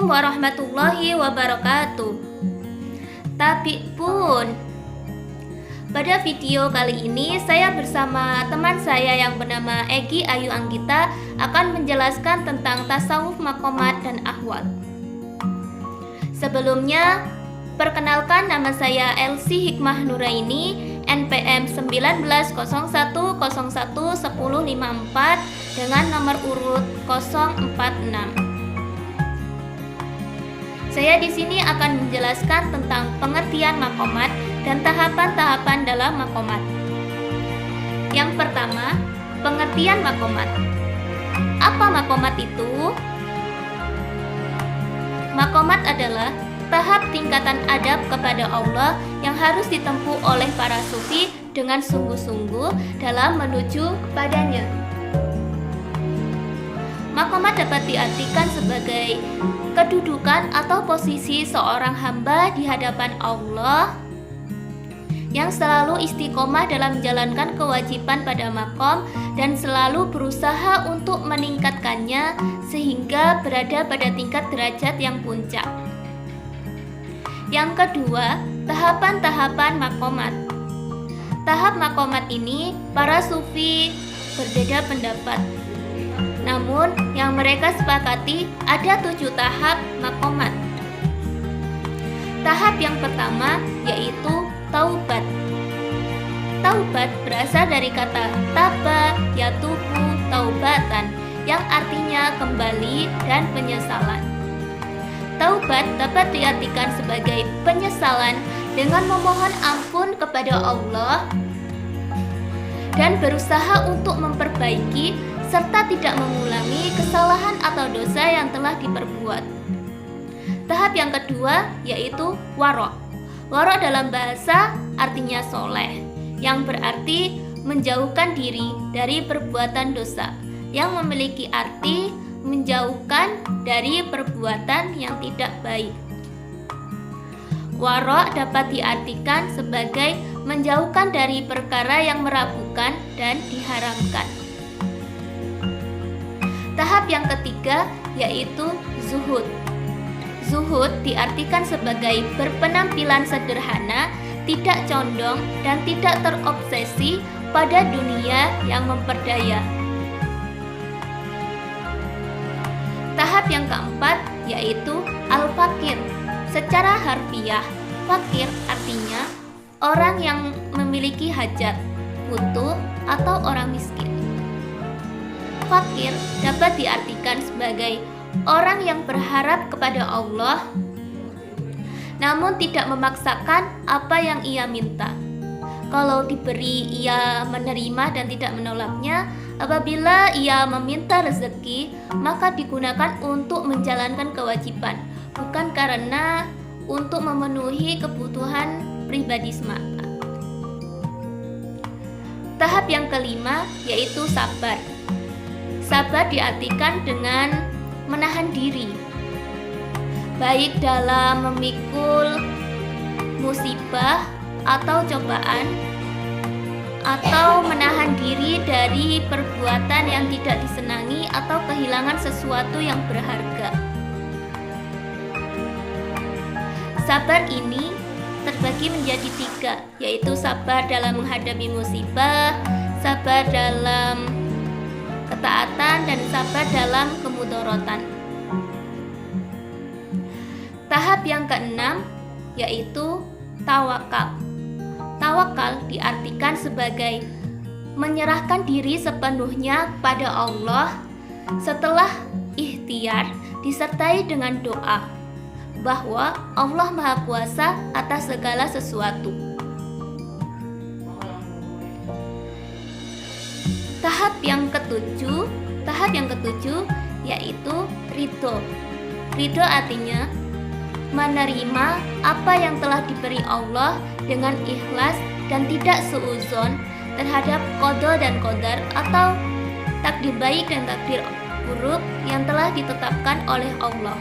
Assalamualaikum warahmatullahi wabarakatuh. Tapi pun, pada video kali ini saya bersama teman saya yang bernama Egi Ayu Anggita akan menjelaskan tentang tasawuf makomat dan ahwal. Sebelumnya, perkenalkan nama saya Elsie Hikmah Nuraini, NPM 1901011054 dengan nomor urut 046. Saya di sini akan menjelaskan tentang pengertian makomat dan tahapan-tahapan dalam makomat. Yang pertama, pengertian makomat. Apa makomat itu? Makomat adalah tahap tingkatan adab kepada Allah yang harus ditempuh oleh para sufi dengan sungguh-sungguh dalam menuju kepadanya. Makomat dapat diartikan sebagai kedudukan atau posisi seorang hamba di hadapan Allah yang selalu istiqomah dalam menjalankan kewajiban pada makom dan selalu berusaha untuk meningkatkannya sehingga berada pada tingkat derajat yang puncak. Yang kedua, tahapan-tahapan makomat. Tahap makomat ini para sufi berbeda pendapat. Namun, yang mereka sepakati ada 7 tahap makomat. Tahap yang pertama yaitu taubat. Taubat berasal dari kata taba yatubu taubatan yang artinya kembali dan penyesalan. Taubat dapat diartikan sebagai penyesalan dengan memohon ampun kepada Allah dan berusaha untuk memperbaiki serta tidak mengulangi kesalahan atau dosa yang telah diperbuat. Tahap yang kedua yaitu waro'. Waro' dalam bahasa artinya soleh, yang berarti menjauhkan diri dari perbuatan dosa, yang memiliki arti menjauhkan dari perbuatan yang tidak baik. Waro' dapat diartikan sebagai menjauhkan dari perkara yang meragukan dan diharamkan. Tahap yang ketiga yaitu zuhud. Zuhud diartikan sebagai berpenampilan sederhana, tidak condong dan tidak terobsesi pada dunia yang memperdaya. Tahap yang keempat yaitu al-fakir. Secara harfiah, fakir artinya orang yang memiliki hajat, butuh atau orang miskin. Fakir dapat diartikan sebagai orang yang berharap kepada Allah namun tidak memaksakan apa yang ia minta. Kalau diberi, ia menerima dan tidak menolaknya. Apabila ia meminta rezeki, maka digunakan untuk menjalankan kewajiban, bukan karena untuk memenuhi kebutuhan pribadi semata. Tahap yang kelima yaitu sabar. Sabar diartikan dengan menahan diri, baik dalam memikul musibah atau cobaan, atau menahan diri dari perbuatan yang tidak disenangi atau kehilangan sesuatu yang berharga. Sabar ini terbagi menjadi 3, yaitu sabar dalam menghadapi musibah, sabar dalam ketaatan, dan sabar dalam kemudorotan. Tahap yang keenam yaitu tawakal. Tawakal diartikan sebagai menyerahkan diri sepenuhnya pada Allah setelah ikhtiar disertai dengan doa bahwa Allah Maha Kuasa atas segala sesuatu. Tahap yang ketujuh yaitu ridho. Ridho artinya menerima apa yang telah diberi Allah dengan ikhlas dan tidak suudzon terhadap qada dan qadar atau takdir baik dan takdir buruk yang telah ditetapkan oleh Allah.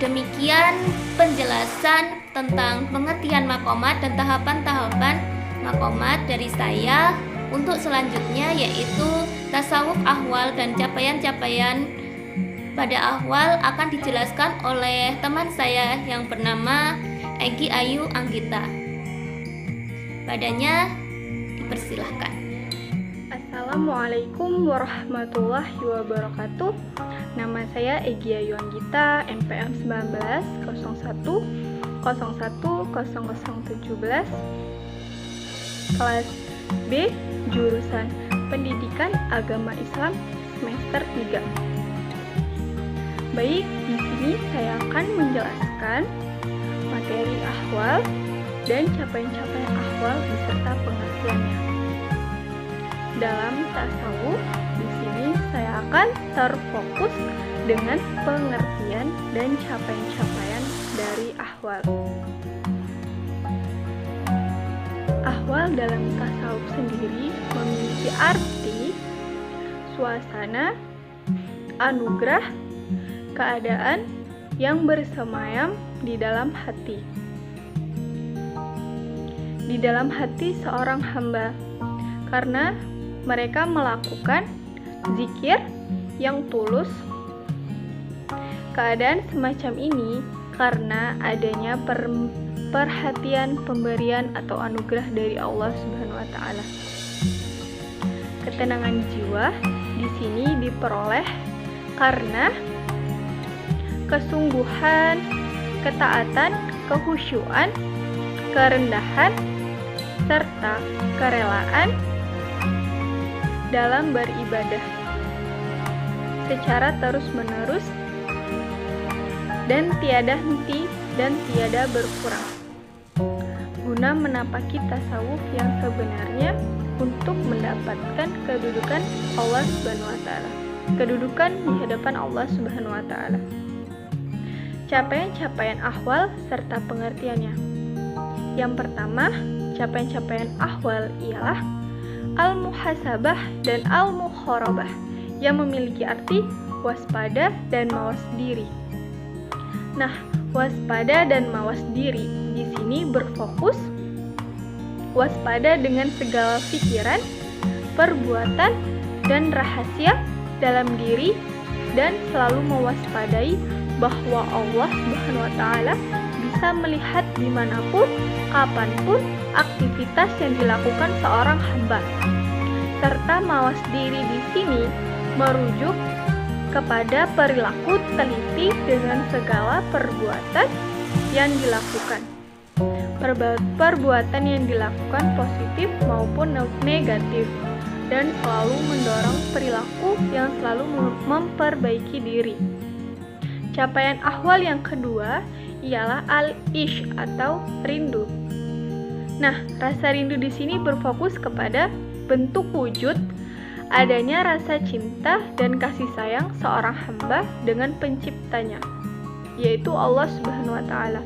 Demikian penjelasan tentang pengertian makomat dan tahapan-tahapan makomat dari saya. Untuk selanjutnya yaitu tasawuf ahwal dan capaian-capaian pada ahwal akan dijelaskan oleh teman saya yang bernama Egi Ayu Anggita. Padanya dipersilahkan. Assalamualaikum warahmatullahi wabarakatuh. Nama saya Egi Ayu Anggita, NPM 19 01 01 0017, kelas B, jurusan Pendidikan Agama Islam semester 3. Baik, di sini saya akan menjelaskan materi ahwal dan capaian-capaian ahwal beserta pengertiannya. Dalam tasawuf, di sini saya akan terfokus dengan pengertian dan capaian-capaian dari ahwal. Ahwal dalam tasawuf sendiri memiliki arti suasana, anugerah, keadaan yang bersemayam di dalam hati. Di dalam hati seorang hamba, karena mereka melakukan zikir yang tulus. Keadaan semacam ini karena adanya perhatian, pemberian atau anugerah dari Allah Subhanahu wa taala. Ketenangan jiwa di sini diperoleh karena kesungguhan, ketaatan, kehusyuan, kerendahan, serta kerelaan dalam beribadah secara terus-menerus dan tiada henti dan tiada berkurang, guna menapaki tasawuf yang sebenarnya untuk mendapatkan kedudukan Allah Subhanahu wa taala, kedudukan di hadapan Allah Subhanahu wa taala. Capaian-capaian ahwal serta pengertiannya. Yang pertama, capaian-capaian ahwal ialah al-muhasabah dan al-mukharabah yang memiliki arti waspada dan mawas diri. Nah, waspada dan mawas diri di sini berfokus waspada dengan segala pikiran, perbuatan, dan rahasia dalam diri dan selalu mewaspadai bahwa Allah Subhanahu wa taala bisa melihat dimanapun, kapanpun aktivitas yang dilakukan seorang hamba. Serta mawas diri di sini merujuk kepada perilaku teliti dengan segala perbuatan yang dilakukan. Perbuatan yang dilakukan positif maupun negatif, dan selalu mendorong perilaku yang selalu memperbaiki diri. Capaian ahwal yang kedua ialah al-ish atau rindu. Nah, rasa rindu di sini berfokus kepada bentuk wujud adanya rasa cinta dan kasih sayang seorang hamba dengan penciptanya, yaitu Allah Subhanahu wa taala,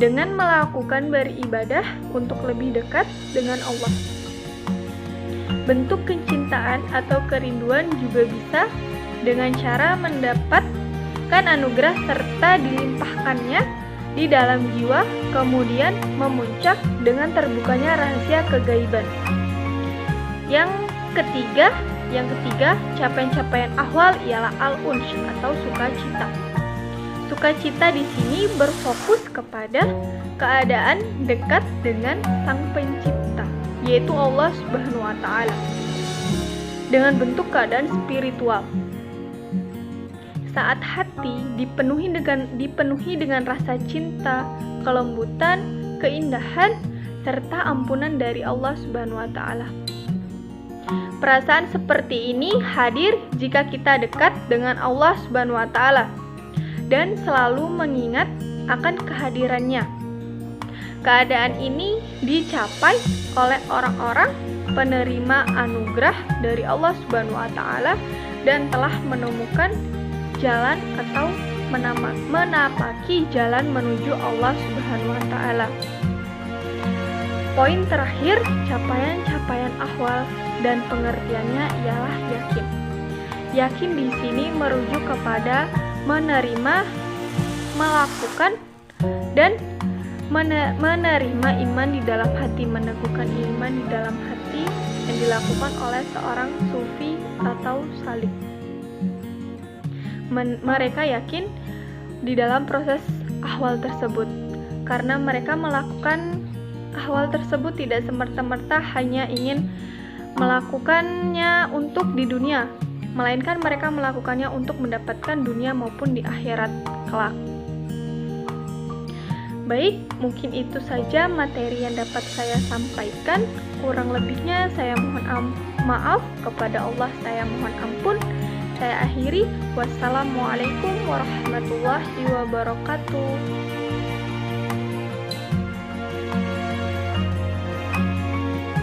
dengan melakukan beribadah untuk lebih dekat dengan Allah. Bentuk kecintaan atau kerinduan juga bisa dengan cara mendapatkan anugerah serta dilimpahkannya di dalam jiwa, kemudian memuncak dengan terbukanya rahasia kegaiban. Yang ketiga, capaian-capaian ahwal ialah al-unsh atau sukacita. Sukacita di sini berfokus kepada keadaan dekat dengan Sang Pencipta, yaitu Allah Subhanahu wa taala, dengan bentuk keadaan spiritual. Saat hati dipenuhi dengan rasa cinta, kelembutan, keindahan, serta ampunan dari Allah Subhanahu wa taala. Perasaan seperti ini hadir jika kita dekat dengan Allah Subhanahu wa taala dan selalu mengingat akan kehadirannya. Keadaan ini dicapai oleh orang-orang penerima anugerah dari Allah Subhanahu wa taala dan telah menemukan jalan atau menapaki jalan menuju Allah Subhanahu wa taala. Poin terakhir, capaian-capaian ahwal dan pengertiannya ialah yakin. Yakin di sini merujuk kepada menerima, melakukan, dan menerima iman di dalam hati, meneguhkan iman di dalam hati yang dilakukan oleh seorang sufi atau salik. mereka yakin di dalam proses ahwal tersebut, karena mereka melakukan ahwal tersebut tidak semerta-merta hanya ingin melakukannya untuk di dunia, melainkan mereka melakukannya untuk mendapatkan dunia maupun di akhirat kelak. Baik, mungkin itu saja materi yang dapat saya sampaikan. Kurang lebihnya saya mohon maaf, kepada Allah saya mohon ampun. Saya akhiri. Wassalamualaikum warahmatullahi wabarakatuh.